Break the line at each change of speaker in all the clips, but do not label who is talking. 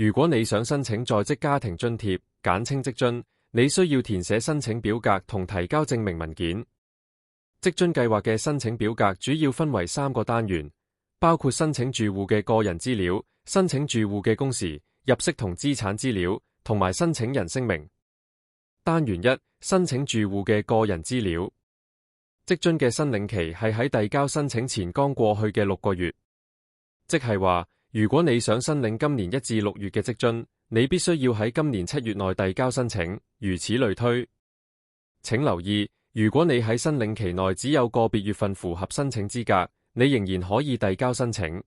如果你想申請在職家庭津貼，簡稱職津，你需要填寫申請表格同提交證明文件。職津計劃嘅申請表格主要分為3個單元，包括申請住戶嘅個人資料、申請住戶嘅工時、入息同資產資料，同埋申請人聲明。單元1，申請住戶嘅個人資料。職津嘅申領期係喺遞交申請前剛過去嘅6個月，即係話，如果你想申領今年1至6月嘅職津，你必須要喺今年7月內遞交申請，如此類推。請留意，如果你喺申領期內只有個別月份符合申請資格，你仍然可以遞交申請。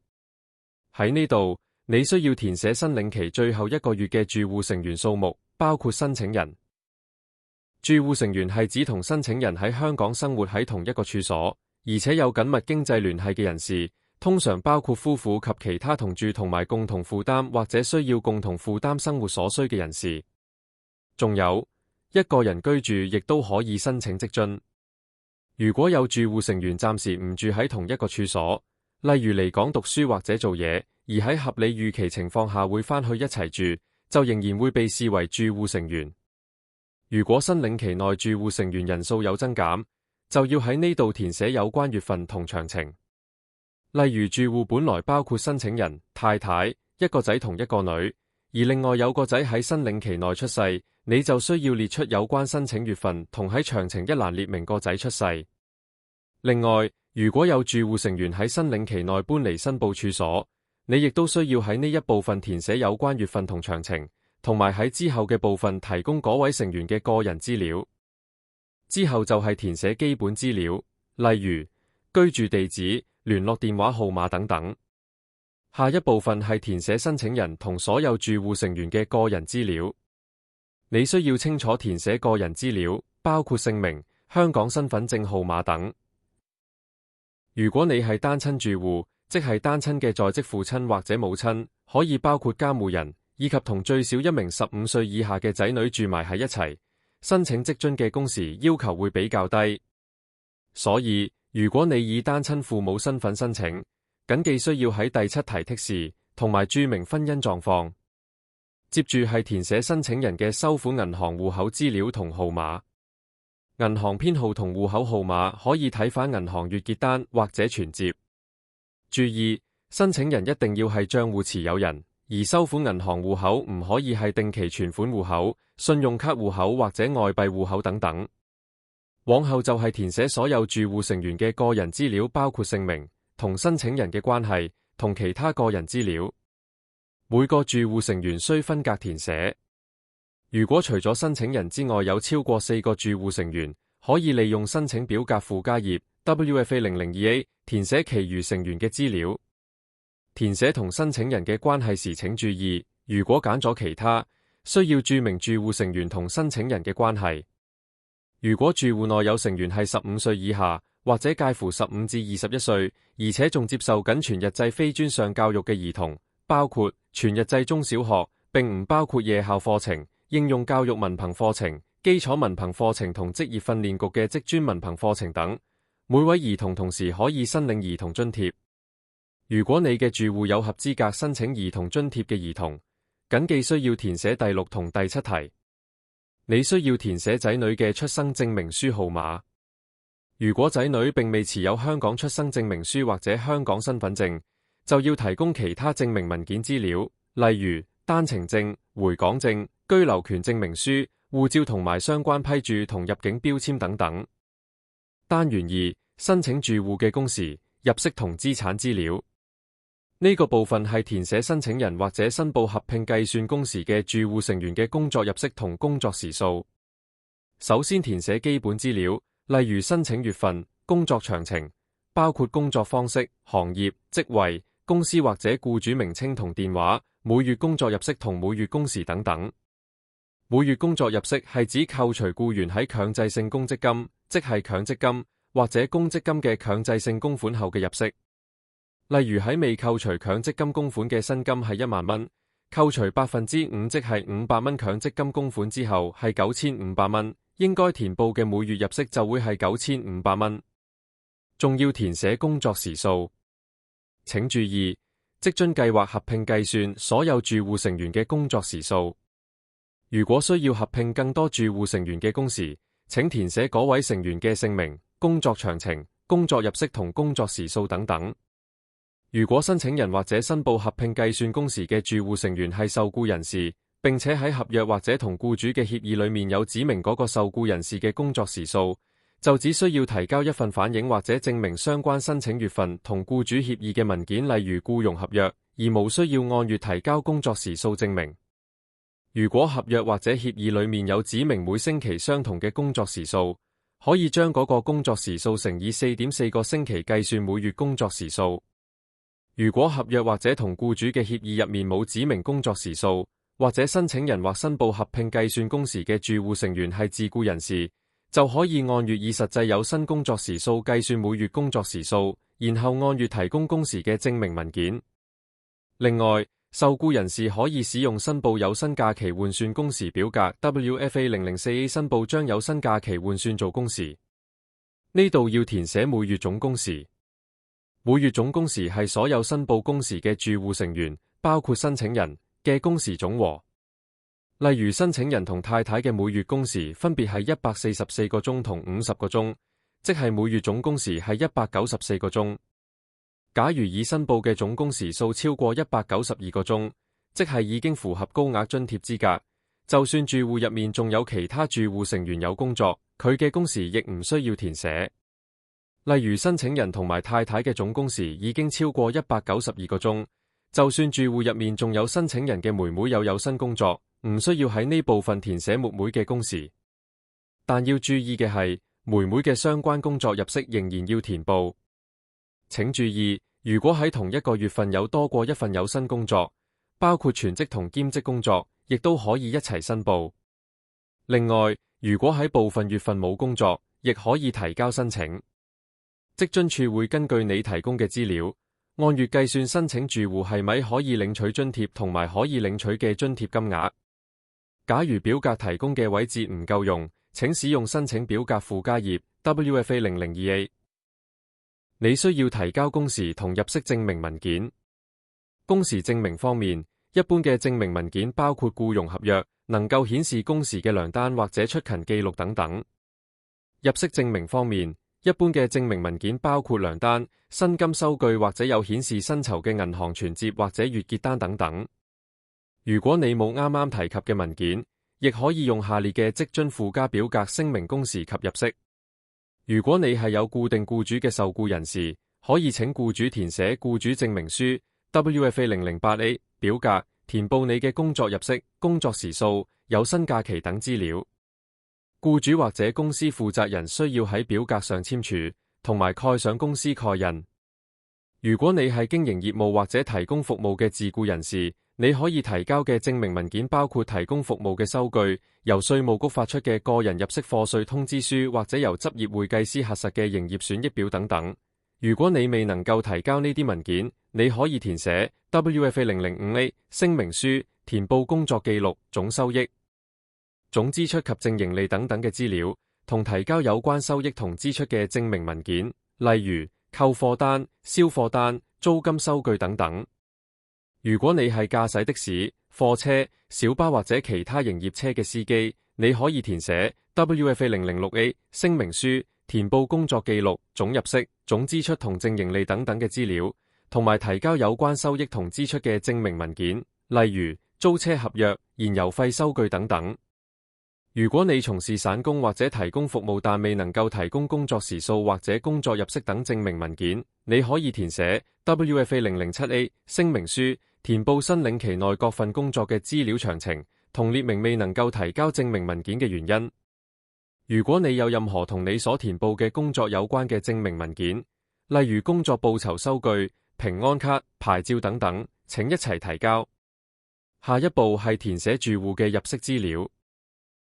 喺呢度，你需要填寫申領期最後1個月嘅住戶成員數目，包括申請人。住戶成員係指同申請人喺香港生活喺同一個處所，而且有緊密經濟聯繫嘅人士，通常包括夫婦及其他同住同埋共同負擔或者需要共同負擔生活所需嘅人士。仲有，一個人居住亦都可以申請職津。如果有住戶成員暫時唔住喺同一個處所，例如離港讀書或者做嘢，而喺合理預期情況下會返去一齊住，就仍然會被視為住戶成員。如果申領期內住戶成員人數有增減，就要喺呢度填寫有關月份同詳情。例如住戶本來包括申請人、太太、一個仔同一個女，而另外有個仔喺申領期內出世，你就需要列出有關申請月份同喺詳情一欄列明個仔出世。另外，如果有住戶成員喺申領期內搬離申報處所，你亦都需要喺呢一部分填寫有關月份同詳情，同埋喺之後嘅部分提供嗰位成員嘅個人資料。之後就係填寫基本資料，例如居住地址、聯絡電話號碼等等。下一部分係填寫申請人同所有住戶成員嘅個人資料。你需要清楚填寫個人資料，包括姓名、香港身份證號碼等。如果你係單親住戶，即係單親嘅在職父親或者母親，可以包括監護人，以及同最少1名15歲以下嘅仔女住埋喺一齊，申請職津嘅工時要求會比較低。所以，如果你以單親父母身份申請，謹記需要喺第7題剔示，同埋註明婚姻狀況。接住係填寫申請人嘅收款銀行戶口資料同號碼。銀行編號同戶口號碼可以睇返銀行月結單或者存摺。注意，申請人一定要係帳戶持有人，而收款銀行戶口唔可以係定期存款戶口、信用卡戶口或者外幣戶口等等。往後就係填寫所有住戶成員嘅個人資料，包括姓名、同申請人嘅關係同其他個人資料。每個住戶成員需分隔填寫。如果除咗申請人之外有超過4個住戶成員，可以利用申請表格附加頁 WFA002A 填寫其餘成員嘅資料。填寫同申請人嘅關係時請注意，如果揀咗其他，需要註明住戶成員同申請人嘅關係。如果住戶內有成員係15歲以下，或者介乎15至21歲，而且仲接受緊全日制非專上教育嘅兒童，包括全日制中小學，並唔包括夜校課程、應用教育文憑課程、基礎文憑課程同職業訓練局嘅職專文憑課程等，每位兒童同時可以申領兒童津貼。如果你嘅住戶有合資格申請兒童津貼嘅兒童，謹記需要填寫第6同第7題。你需要填寫仔女嘅出生證明書號碼。如果仔女並未持有香港出生證明書或者香港身份證，就要提供其他證明文件資料，例如單程證、回港證、居留權證明書、護照同埋相關批注同入境標籤等等。單元2，申請住戶嘅工時、入息同資產資料。呢個部分係填寫申請人或者申報合併計算工時嘅住戶成員嘅工作入息同工作時數。首先填寫基本資料，例如申請月份、工作詳情，包括工作方式、行業、職位、公司或者僱主名稱同電話、每月工作入息同每月工時等等。每月工作入息係指扣除僱員喺強制性公積金，即係強積金或者公積金嘅強制性供款後嘅入息。例如喺未扣除強積金供款嘅薪金係1萬蚊，扣除5%即係500蚊強積金供款之後係9500蚊，應該填報嘅每月入息就會係9500蚊。仲要填寫工作時數。請注意，職津計劃合併計算所有住戶成員嘅工作時數。如果需要合併更多住戶成員嘅工時，請填寫嗰位成員嘅姓名、工作詳情、工作入息同工作時數等等。如果申請人或者申報合併計算工時嘅住戶成員係受僱人士，並且喺合約或者同僱主嘅協議裏面有指明嗰個受僱人士嘅工作時數，就只需要提交一份反映或者證明相關申請月份同僱主協議嘅文件，例如僱傭合約，而無需要按月提交工作時數證明。如果合約或者協議裏面有指明每星期相同嘅工作時數，可以將嗰個工作時數乘以 4.4 個星期計算每月工作時數。如果合約或者同僱主嘅協議入面冇指明工作時數，或者申請人或申報合併計算工時嘅住戶成員係自僱人士，就可以按月以實際有薪工作時數計算每月工作時數，然後按月提供工時嘅證明文件。另外，受僱人士可以使用申報有薪假期換算工時表格 WFA 004A 申報將有薪假期換算做工時。呢度要填寫每月總工時。每月總工時係所有申報工時嘅住戶成員，包括申請人嘅工時總和。例如申請人同太太嘅每月工時分別係144個鐘同50個鐘，即係每月總工時係194個鐘。假如已申報嘅總工時數超過192個鐘，即係已經符合高額津貼資格，就算住戶入面仲有其他住戶成員有工作，佢嘅工時亦唔需要填寫。例如申請人同埋太太嘅總工時已經超過192個鐘，就算住戶入面仲有申請人嘅妹妹有薪工作，唔需要喺呢部分填寫妹妹嘅工時。但要注意嘅係，妹妹嘅相關工作入息仍然要填報。請注意，如果喺同一個月份有多過一份有薪工作，包括全職同兼職工作，亦都可以一齊申報。另外，如果喺部分月份冇工作，亦可以提交申請。職津處會根據你提供嘅資料，按月計算申請住戶係咪可以領取津貼同埋可以領取嘅津貼金額。假如表格提供嘅位置唔夠用，請使用申請表格附加頁 WFA 002A。你需要提交工時同入息證明文件。工時證明方面，一般嘅證明文件包括僱傭合約，能夠顯示工時嘅糧單或者出勤記錄等等。入息證明方面，一般嘅證明文件包括糧單、薪金收據或者有顯示薪酬嘅銀行存摺或者月結單等等。如果你冇啱啱提及嘅文件，亦可以用下列嘅職津附加表格聲明工時及入息。如果你係有固定僱主嘅受僱人士，可以請僱主填寫僱主證明書 WFA 008A 表格，填報你嘅工作入息、工作時數、有薪假期等資料。僱主或者公司負責人需要喺表格上簽署，同埋蓋上公司蓋印。如果你係經營業務或者提供服務嘅自僱人士，你可以提交嘅證明文件包括提供服務嘅收據、由稅務局發出嘅個人入息課稅通知書或者由執業會計師核實嘅營業損益表等等。如果你未能夠提交呢啲文件，你可以填寫 WFA 005A 聲明書，填報工作記錄、總收益、總支出及淨盈利等等嘅資料，同提交有關收益同支出嘅證明文件，例如扣貨單、銷貨單、租金收據等等。如果你係駕駛的士、貨車、小巴或者其他營業車嘅司機，你可以填寫 WFA 006A 聲明書，填報工作記錄、總入息、總支出同淨盈利等等嘅資料，同埋提交有關收益同支出嘅證明文件，例如租車合約、燃油費收據等等。如果你從事散工或者提供服務，但未能夠提供工作時數或者工作入息等證明文件，你可以填寫 WFA 007A 聲明書，填報申領期內各份工作嘅資料詳情，同列明未能夠提交證明文件嘅原因。如果你有任何同你所填報嘅工作有關嘅證明文件，例如工作報酬收據、平安卡、牌照等等，請一齊提交。下一步係填寫住戶嘅入息資料。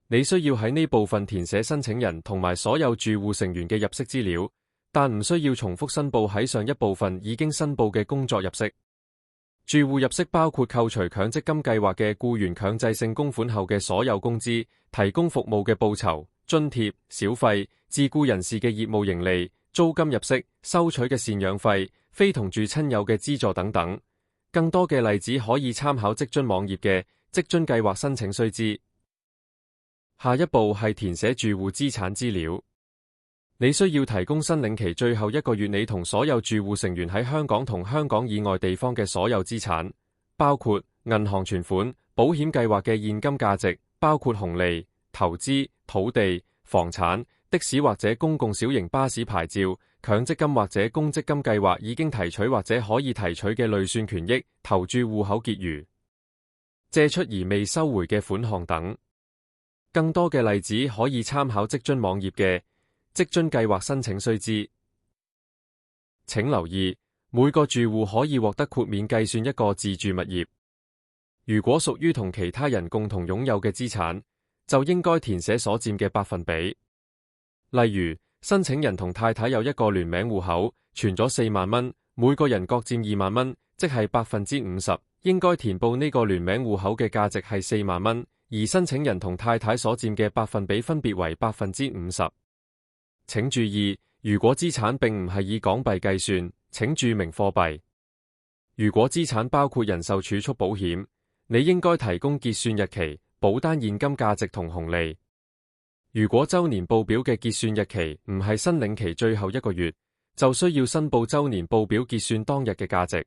你需要喺呢部分填寫申請人同埋所有住戶成員嘅入息資料，但唔需要重複申報喺上一部分已經申報嘅工作入息。住戶入息包括扣除強積金計劃嘅僱員強制性供款後嘅所有工資、提供服務嘅報酬、津貼、小費、自僱人士嘅業務盈利、租金入息、收取嘅贍養費、非同住親友嘅資助等等。更多嘅例子可以參考職津網頁嘅職津計劃申請須知。下一步係填寫住戶資產資料。你需要提供申領期最後1個月你同所有住戶成員喺香港同香港以外地方嘅所有資產，包括銀行存款、保險計劃嘅現金價值，包括紅利、投資、土地、房產、的士或者公共小型巴士牌照、強積金或者公積金計劃已經提取或者可以提取嘅累算權益、投注戶口結餘、借出而未收回嘅款項等。更多嘅例子可以參考職津網頁嘅職津計劃申請須知。請留意，每個住戶可以獲得豁免計算一個自住物業。如果屬於同其他人共同擁有嘅資產，就應該填寫所佔嘅百分比。例如，申請人同太太有一個聯名戶口，存咗4萬蚊，每個人各佔2萬蚊，即係50%，應該填報呢個聯名戶口嘅價值係4萬蚊，而申請人同太太所佔嘅百分比分別為50%。請注意，如果資產並唔係以港幣計算，請注明貨幣。如果資產包括人壽儲蓄保險，你應該提供結算日期、保單現金價值同紅利。如果周年報表嘅結算日期唔係申領期最後1個月，就需要申報周年報表結算當日嘅價值。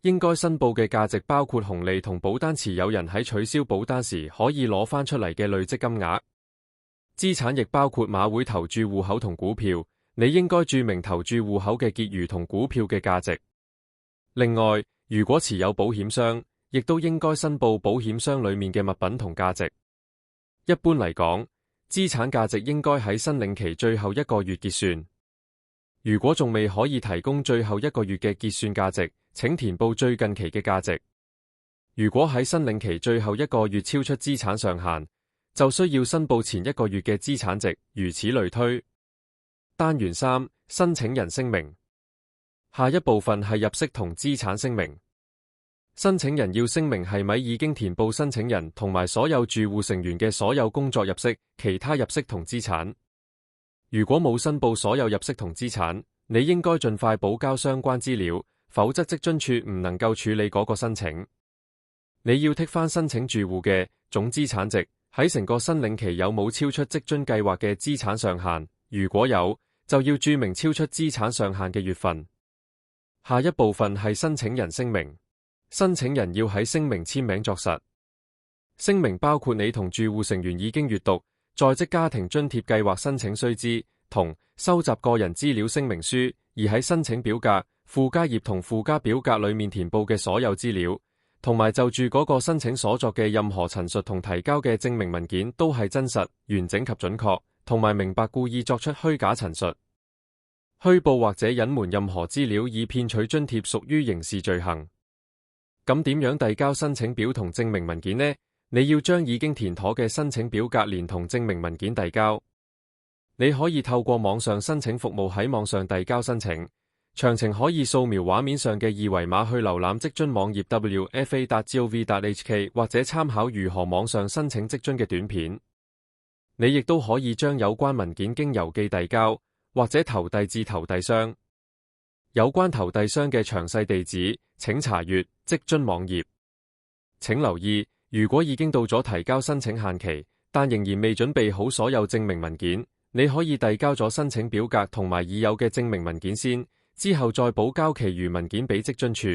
應該申報嘅價值包括紅利同保單持有人喺取消保單時可以攞返出嚟嘅累積金額。資產亦包括馬會投注戶口同股票，你應該注明投注戶口嘅結餘同股票嘅價值。另外，如果持有保險箱，亦都應該申報保險箱裡面嘅物品同價值。一般嚟講，資產價值應該喺申領期最後1個月結算。如果仲未可以提供最後1個月嘅結算價值，請填報最近期嘅價值。如果喺申領期最後1個月超出資產上限，就需要申報前1個月嘅資產值，如此類推。單元3，申請人聲明。下一部分係入息同資產聲明。申請人要聲明係咪已經填報申請人同埋所有住戶成員嘅所有工作入息、其他入息同資產。如果冇申報所有入息同資產，你應該盡快補交相關資料，否則職津處唔能夠處理嗰個申請。你要剔返申請住戶嘅總資產值，喺成個申領期有冇超出職津計劃嘅資產上限，如果有，就要注明超出資產上限嘅月份。下一部分係申請人聲明。申請人要喺聲明簽名作實。聲明包括你同住戶成員已經閱讀在職家庭津貼計劃申請須知同收集個人資料聲明書，而喺申請表格、附加頁同附加表格裏面填報嘅所有資料，同埋就住嗰個申請所作嘅任何陳述同提交嘅證明文件都係真實、完整及準確，同埋明白故意作出虛假陳述、虛報或者隱瞞任何資料以騙取津貼屬於刑事罪行。咁點樣遞交申請表同證明文件呢？你要將已經填妥嘅申請表格連同證明文件遞交。你可以透過網上申請服務喺網上遞交申請，詳情可以掃描畫面上嘅二維碼去瀏覽職津網頁 wfa.gov.hk 或者參考如何網上申請職津嘅短片。你亦都可以將有關文件經郵寄遞交，或者投遞至投遞箱。有關投遞箱嘅詳細地址，請查閱職津網頁。請留意，如果已經到咗提交申請限期，但仍然未準備好所有證明文件，你可以遞交咗申請表格同埋已有嘅證明文件先，之後再補交其餘文件俾職津處。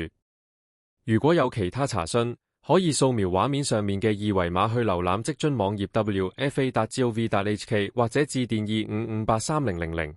如果有其他查詢，可以掃描畫面上面嘅二維碼去瀏覽職津網頁 wfa.gov.hk 或者致電25583000。